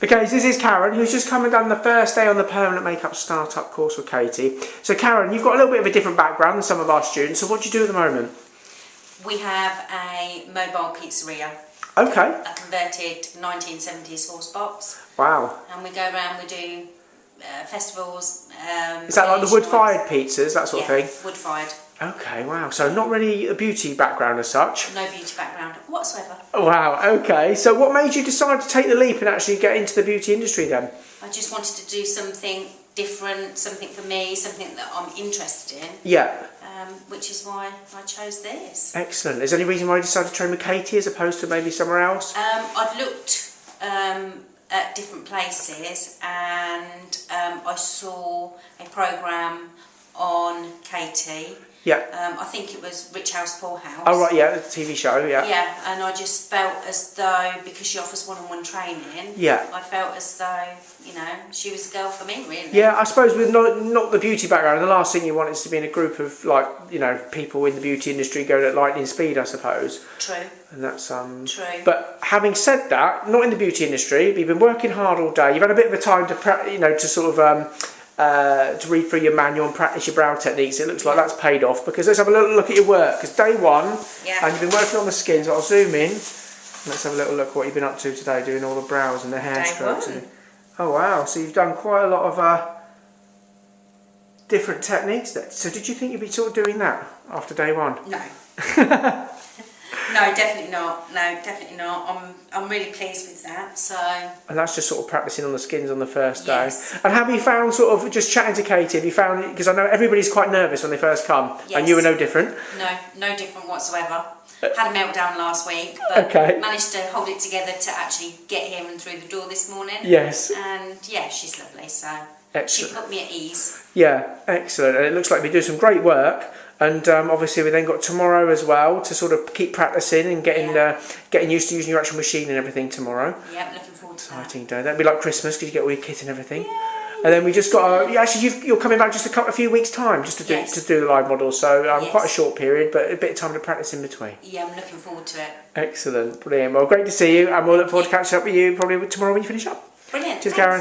Okay, so this is Karen, who's just coming down the first day on the permanent makeup startup course with Katy. So Karen, you've got a little bit of a different background than some of our students, so what do you do at the moment? We have a mobile pizzeria. Okay. A converted 1970s horse box. Wow. And we go around, we do festivals. Is that like the wood-fired pizzas, that sort of thing? Yeah, wood-fired. Okay, wow. So not really a beauty background as such? No beauty background whatsoever. Wow, okay. So what made you decide to take the leap and actually get into the beauty industry then? I just wanted to do something different, something for me, something that I'm interested in. Yeah. Which is why I chose this. Excellent. Is there any reason why you decided to train with Katy as opposed to maybe somewhere else? I'd looked at different places and I saw a programme on Katy. Yeah. I think it was Rich House, Poor House. Oh right, yeah, the TV show, yeah. Yeah, and I just felt as though, because she offers one-on-one training, yeah, I felt as though, you know, she was the girl for me, really. Yeah, I suppose with not the beauty background, the last thing you want is to be in a group of, like, you know, people in the beauty industry going at lightning speed, I suppose. True. And that's True. But having said that, not in the beauty industry, but you've been working hard all day. You've had a bit of a time to, you know, to sort of to read through your manual and practice your brow techniques. It looks like that's paid off, because let's have a little look at your work. Because day one, and you've been working on the skin, so I'll zoom in. Let's have a little look at what you've been up to today, doing all the brows and the hair strokes. Oh wow, so you've done quite a lot of different techniques there. So did you think you'd be sort of doing that after day one? No. No, definitely not. No, definitely not. I'm really pleased with that. So. And that's just sort of practicing on the skins on the first day. Yes. And have you found, sort of just chatting to Katy, have you found, because I know everybody's quite nervous when they first come, and you were no different? No different whatsoever. Had a meltdown last week, but managed to hold it together to actually get here and through the door this morning. Yes. And yeah, she's lovely, so excellent. She put me at ease. Yeah, excellent. And it looks like we do some great work. And obviously we then got tomorrow as well to sort of keep practicing and getting used to using your actual machine and everything tomorrow. Yeah, I'm looking forward to that. Exciting day. That'd be like Christmas because you get all your kit and everything. Yay. And then we just got you're coming back just a few weeks time just to do the live model. So quite a short period, but a bit of time to practice in between. Yeah, I'm looking forward to it. Excellent, brilliant. Well, great to see you, and we'll look forward to catching up with you probably tomorrow when you finish up. Brilliant. Cheers, Karen.